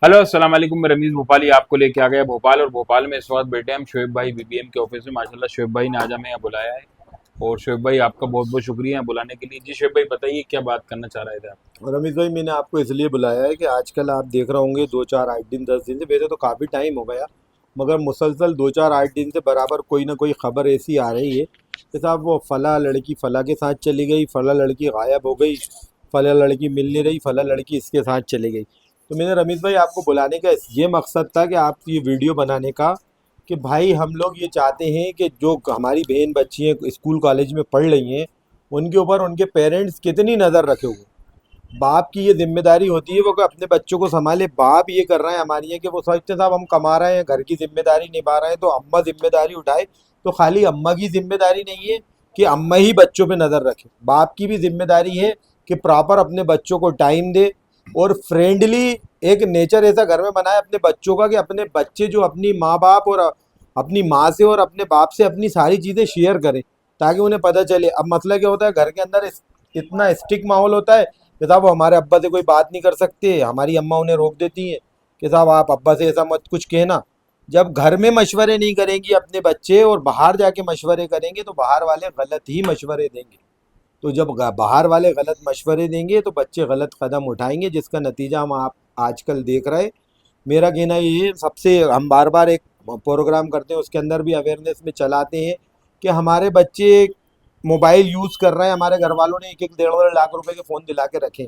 Hello अस्सलाम वालेकुम। मैं रमीज़ भोपाली आपको लेके आ गया भोपाल। और भोपाल में इस वक्त बैठे हम शोएब भाई बीबीएम के ऑफिस में। माशाल्लाह शोएब भाई ने आज हमें यहाँ बुलाया है। और शोएब भाई आपका बहुत बहुत शुक्रिया यहाँ बुलाने के लिए। जी शोएब भाई बताइए क्या बात करना चाह रहे थे आप। रमेश भाई, मैंने आपको इसलिए बुलाया है कि आजकल आप देख रहे होंगे 2 4 8 दिन 10 दिन से, वैसे तो काफ़ी टाइम हो गया, मगर मुसलसल 2 4 8 दिन से बराबर कोई ना कोई खबर ऐसी आ रही है कि साहब वो फला लड़की फला के साथ चली गई, फला लड़की गायब हो गई, फला लड़की मिल नहीं रही, फला लड़की इसके साथ चली गई। तो मैंने रमेश भाई आपको बुलाने का ये मकसद था कि आप ये वीडियो बनाने का कि भाई हम लोग ये चाहते हैं कि जो हमारी बहन बच्ची हैं स्कूल कॉलेज में पढ़ रही हैं, उनके ऊपर उनके पेरेंट्स कितनी नज़र रखे हुए हैं। बाप की ये जिम्मेदारी होती है वो कि अपने बच्चों को संभाले। बाप ये कर रहे हैं हमारी है कि वो सोचते हैं साहब हम कमा रहे हैं, घर की जिम्मेदारी निभा रहे हैं, तो अम्मा जिम्मेदारी उठाए। तो खाली अम्मा की जिम्मेदारी नहीं है कि अम्मा ही बच्चों पे नज़र रखे, बाप की भी जिम्मेदारी है कि प्रॉपर अपने बच्चों को टाइम दे और फ्रेंडली एक नेचर ऐसा घर में बनाए अपने बच्चों का कि अपने बच्चे जो अपनी माँ बाप और अपनी माँ से और अपने बाप से अपनी सारी चीज़ें शेयर करें, ताकि उन्हें पता चले। अब मसला क्या होता है, घर के अंदर इतना स्टिक माहौल होता है कि साहब वो हमारे अब्बा से कोई बात नहीं कर सकते, हमारी अम्मा उन्हें रोक देती हैं कि साहब आप अब्बा से ऐसा मत कुछ कहना। जब घर में मशवरे नहीं करेंगी अपने बच्चे और बाहर जाके मशवरे करेंगे तो बाहर वाले गलत ही मशवरे देंगे। तो जब बाहर वाले गलत मशवरे देंगे तो बच्चे गलत कदम उठाएंगे, जिसका नतीजा हम आप आजकल देख रहे हैं। मेरा कहना ये है, सबसे हम बार बार एक प्रोग्राम करते हैं, उसके अंदर भी अवेयरनेस में चलाते हैं कि हमारे बच्चे मोबाइल यूज़ कर रहे हैं, हमारे घर वालों ने एक एक 1.5 1.5 लाख रुपए के फ़ोन दिला के रखे।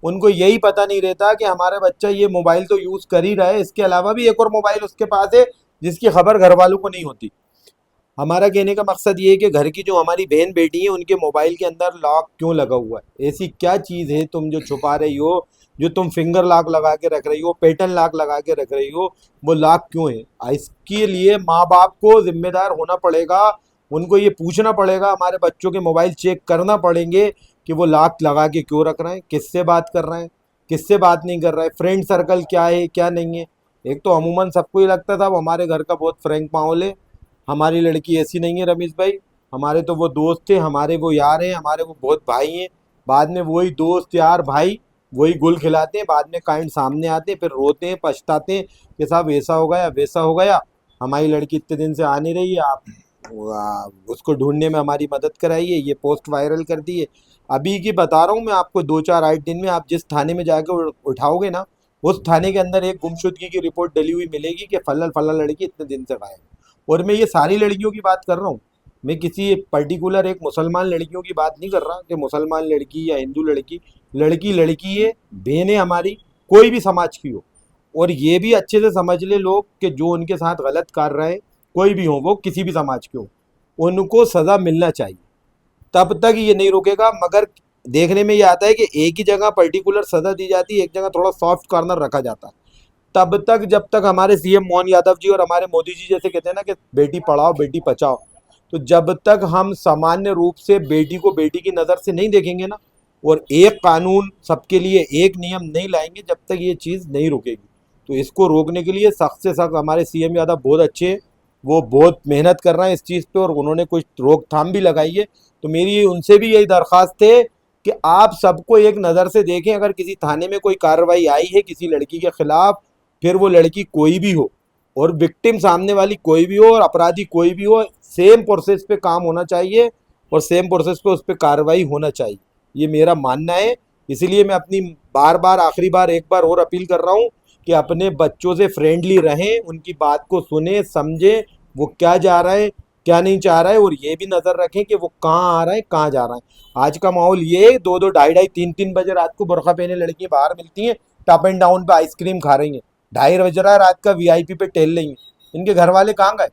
उनको यही पता नहीं रहता कि हमारा बच्चा ये मोबाइल तो यूज़ कर ही रहा है, इसके अलावा भी एक और मोबाइल उसके पास है जिसकी खबर घर वालों को नहीं होती। हमारा कहने का मकसद ये है कि घर की जो हमारी बहन बेटी है उनके मोबाइल के अंदर लॉक क्यों लगा हुआ है, ऐसी क्या चीज़ है तुम जो छुपा रही हो, जो तुम फिंगर लॉक लगा के रख रही हो, पैटर्न लॉक लगा के रख रही हो, वो लॉक क्यों है। इसके लिए माँ बाप को जिम्मेदार होना पड़ेगा। उनको ये पूछना पड़ेगा, हमारे बच्चों के मोबाइल चेक करना पड़ेंगे कि वो लॉक लगा के क्यों रख रहे हैं, किससे बात कर रहे हैं, किससे बात नहीं कर रहा है, फ्रेंड सर्कल क्या है क्या नहीं है। एक तो अमूमन सबको ही लगता था वो हमारे घर का बहुत फ्रैंक माहौल है, हमारी लड़की ऐसी नहीं है रमेश भाई। हमारे तो वो दोस्त थे, हमारे वो यार हैं, हमारे वो बहुत भाई हैं। बाद में वही दोस्त यार भाई वही गुल खिलाते हैं, बाद में काइंड सामने आते हैं, फिर रोते हैं पछताते हैं कि साहब ऐसा हो गया वैसा हो गया, हमारी लड़की इतने दिन से आ नहीं रही है, आप उसको ढूंढने में हमारी मदद कराइए, ये पोस्ट वायरल कर दिए। अभी की बता रहा हूँ मैं आपको, 2 4 8 दिन में आप जिस थाने में जाके उठाओगे ना, उस थाने के अंदर एक गुमशुदगी की रिपोर्ट डली हुई मिलेगी कि फला फला लड़की इतने दिन से गायब है। और मैं ये सारी लड़कियों की बात कर रहा हूँ, मैं किसी पर्टिकुलर एक मुसलमान लड़कियों की बात नहीं कर रहा कि मुसलमान लड़की या हिंदू लड़की, लड़की लड़की है, बहन है हमारी, कोई भी समाज की हो। और ये भी अच्छे से समझ ले लोग कि जो उनके साथ गलत कर रहे हैं, कोई भी हो वो किसी भी समाज के हो, उनको सज़ा मिलना चाहिए। तब तक ये नहीं रुकेगा, मगर देखने में ये आता है कि एक ही जगह पर्टिकुलर सज़ा दी जाती है, एक जगह थोड़ा सॉफ्ट कॉर्नर रखा जाता है। तब तक जब तक हमारे सीएम मोहन यादव जी और हमारे मोदी जी जैसे कहते हैं ना कि बेटी पढ़ाओ बेटी बचाओ, तो जब तक हम सामान्य रूप से बेटी को बेटी की नज़र से नहीं देखेंगे ना, और एक कानून सबके लिए एक नियम नहीं लाएंगे, जब तक ये चीज़ नहीं रुकेगी। तो इसको रोकने के लिए सख्त से सख्त हमारे सीएम यादव बहुत अच्छे हैं, वो बहुत मेहनत कर रहे हैं इस चीज़ पे और उन्होंने कुछ रोकथाम भी लगाई है। तो मेरी उनसे भी यही दरख्वास्त है कि आप सबको एक नज़र से देखें, अगर किसी थाने में कोई कार्रवाई आई है किसी लड़की के खिलाफ, फिर वो लड़की कोई भी हो और विक्टिम सामने वाली कोई भी हो और अपराधी कोई भी हो, सेम प्रोसेस पे काम होना चाहिए और सेम प्रोसेस पे उस पर कार्रवाई होना चाहिए। ये मेरा मानना है। इसीलिए मैं अपनी बार बार आखिरी बार एक बार और अपील कर रहा हूँ कि अपने बच्चों से फ्रेंडली रहें, उनकी बात को सुने समझें, वो क्या जा रहा है क्या नहीं चाह रहा है, और ये भी नज़र रखें कि वो कहाँ आ रहा है कहाँ जा रहा है। आज का माहौल ये 2 2 2:30 3 3 बजे रात को बुरखा पहने लड़कियां बाहर मिलती हैं, टप एंड डाउन पे आइसक्रीम खा रही हैं, 2:30 बज रहा है रात का, वीआईपी पे टहल रही हैं। इनके घर वाले कहाँ गए,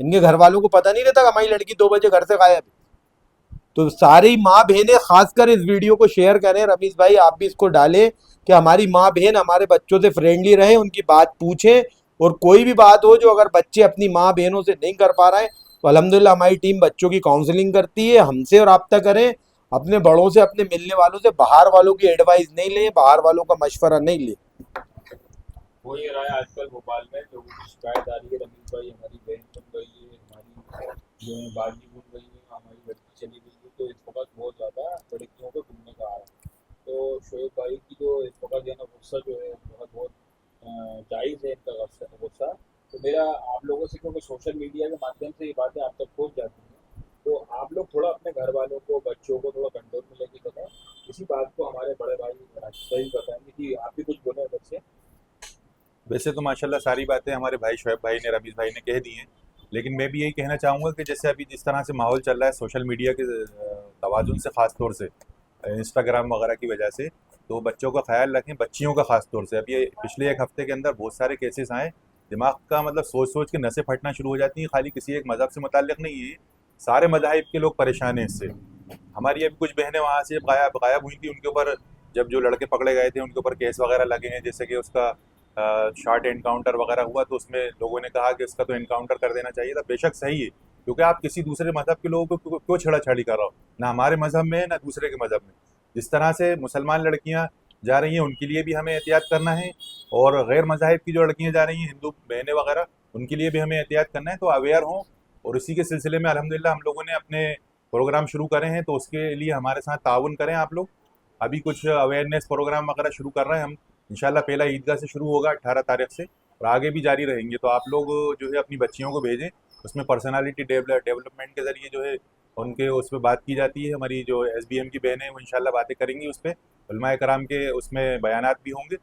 इनके घर वालों को पता नहीं रहता कि हमारी लड़की 2 बजे घर से गायब है। तो सारी माँ बहनें खासकर इस वीडियो को शेयर करें, रमीश भाई आप भी इसको डालें कि हमारी माँ बहन हमारे बच्चों से फ्रेंडली रहें, उनकी बात पूछें। और कोई भी बात हो जो अगर बच्चे अपनी माँ बहनों से नहीं कर पा रहे हैं, तो अल्हम्दुलिल्लाह हमारी टीम बच्चों की काउंसलिंग करती है, हमसे रब्ता करें। अपने बड़ों से अपने मिलने वालों से बाहर वालों की एडवाइस नहीं लें, बाहर वालों का मशवरा नहीं लें। हो ये रहा है आजकल भोपाल में लोगों की शिकायत आ रही है रमीज भाई हमारी बहन बन गई है, हमारी जो है बाजी बन गई है, हमारी लड़की चली गई है। तो इस वक्त बहुत ज़्यादा लड़कियों को घूमने का आ रहा है। तो शोएब भाई की जो इस वक्त जो है ना गुस्सा जो है बहुत बहुत मेरा आप लोगों से, क्योंकि सोशल मीडिया के माध्यम से ये बातें आप तक पहुंच जाती हैं, तो आप लोग थोड़ा अपने घर वालों को, बच्चों को थोड़ा कंट्रोल में लेके बताएं। इसी बात को हमारे बड़े भाई राशिद भाई बताएंगे कि आप भी कुछ बोले इधर से। वैसे तो माशाल्लाह सारी बातें हमारे भाई शोएब भाई ने, रमीज़ भाई ने कह दी हैं। लेकिन मैं भी यही कहना चाहूँगा कि जैसे अभी जिस तरह से माहौल चल रहा है सोशल मीडिया के तवाज़ुन से, ख़ास तौर से इंस्टाग्राम वगैरह की वजह से, तो बच्चों का ख्याल रखें, बच्चियों का ख़ास तौर से। अब ये पिछले एक हफ्ते के अंदर बहुत सारे केसेस आए, दिमाग का मतलब सोच सोच के नसें फटना शुरू हो जाती हैं। खाली किसी एक मज़हब से मुताल्लिक़ नहीं है, सारे मज़ाहिब के लोग परेशान हैं इससे। हमारी अभी कुछ बहनें वहाँ से गायब गायब हुई थी, उनके ऊपर जब जो लड़के पकड़े गए थे उनके ऊपर केस वगैरह लगे हैं। जैसे कि उसका शॉर्ट एनकाउंटर वगैरह हुआ, तो उसमें लोगों ने कहा कि उसका तो एनकाउंटर कर देना चाहिए था। बेशक सही है, क्योंकि आप किसी दूसरे मज़हब के लोगों को क्यों छेड़ाछाड़ी कर रहे हो? ना हमारे मज़हब में है ना दूसरे के मज़हब में। जिस तरह से मुसलमान लड़कियां जा रही हैं उनके लिए भी हमें एहतियात करना है, और गैर मज़ाहिब की जो लड़कियां जा रही हैं, हिंदू बहनें वगैरह, उनके लिए भी हमें एहतियात करना है। तो अवेयर हों, और इसी के सिलसिले में अल्हम्दुलिल्लाह हम लोगों ने अपने प्रोग्राम शुरू करे हैं, तो उसके लिए हमारे साथ ताउन करें आप लोग। अभी कुछ अवेयरनेस प्रोग्राम वगैरह शुरू कर रहे हैं हम, इंशाल्लाह पहला ईदगाह से शुरू होगा 18 तारीख से, और आगे भी जारी रहेंगे। तो आप लोग जो है अपनी बच्चियों को भेजें, उसमें पर्सनालिटी डेवलपमेंट के ज़रिए जो है उनके उस पर बात की जाती है। हमारी जो SBM की बहनें हैं वो इंशाल्लाह बातें करेंगी उस पर, उलमाए कराम के उसमें बयानात भी होंगे।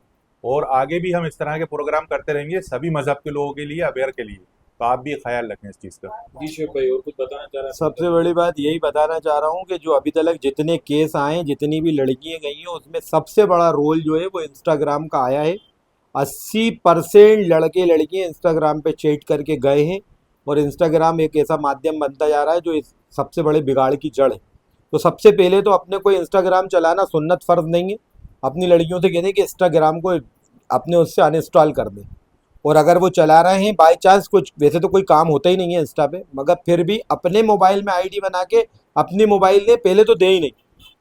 और आगे भी हम इस तरह के प्रोग्राम करते रहेंगे सभी मज़हब के लोगों के लिए, अवेयर के लिए। तो आप भी ख्याल रखें इस चीज़ का। जी शोएब भाई, और कुछ बताना चाह रहे हैं अपनी सबसे तरफ बड़ी से? बात यही बताना चाह रहा हूँ कि जो अभी तक जितने केस आए हैं, जितनी भी लड़कियां गई हैं, उसमें सबसे बड़ा रोल जो है वो इंस्टाग्राम का आया है। 80% लड़के लड़कियां इंस्टाग्राम पे चैट करके गए हैं, और इंस्टाग्राम एक ऐसा माध्यम बनता जा रहा है जो इस सबसे बड़े बिगाड़ की जड़ है। तो सबसे पहले तो अपने को इंस्टाग्राम चलाना सुन्नत फ़र्ज नहीं है। अपनी लड़कियों से कहते हैं कि इंस्टाग्राम को अपने उससे अनइंस्टॉल कर दें। और अगर वो चला रहे हैं बाई चांस, कुछ वैसे तो कोई काम होता ही नहीं है इंस्टा पे, मगर फिर भी अपने मोबाइल में आईडी बना के अपनी मोबाइल ने पहले तो दे ही नहीं।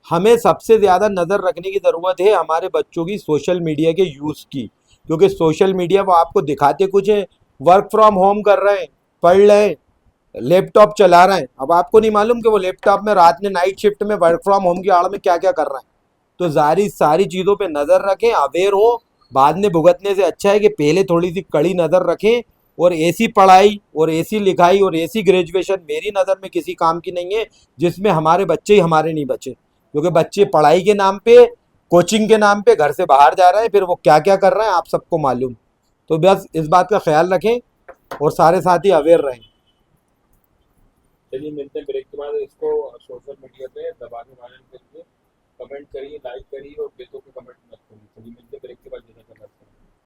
हमें सबसे ज़्यादा नज़र रखने की ज़रूरत है हमारे बच्चों की सोशल मीडिया के यूज़ की, क्योंकि सोशल मीडिया वो आपको दिखाते कुछ है, वर्क फ्रॉम होम कर रहे हैं, पढ़ रहे हैं, लैपटॉप चला रहे हैं। अब आपको नहीं मालूम कि वो लैपटॉप में रात में नाइट शिफ्ट में वर्क फ्रॉम होम की आड़ में क्या क्या कर रहे हैं। तो सारी सारी चीज़ों पे नज़र रखें, अवेयर हो। बाद में भुगतने से अच्छा है कि पहले थोड़ी सी कड़ी नज़र रखें। और ऐसी पढ़ाई और ऐसी लिखाई और ऐसी ग्रेजुएशन मेरी नज़र में किसी काम की नहीं है जिसमें हमारे बच्चे ही हमारे नहीं बचे, क्योंकि बच्चे पढ़ाई के नाम पे, कोचिंग के नाम पे घर से बाहर जा रहे हैं, फिर वो क्या क्या कर रहे हैं आप सबको मालूम। तो बस इस बात का ख्याल रखें और सारे साथी अवेयर रहें। चलिए मिलते हैं ब्रेक के बाद। इसको सोशल मीडिया पे दबा के वायरल करिए, कमेंट करिए, लाइक करिए, और बेतुके कमेंट मत करिए। चलिए मिलते हैं ब्रेक के बाद। जैसा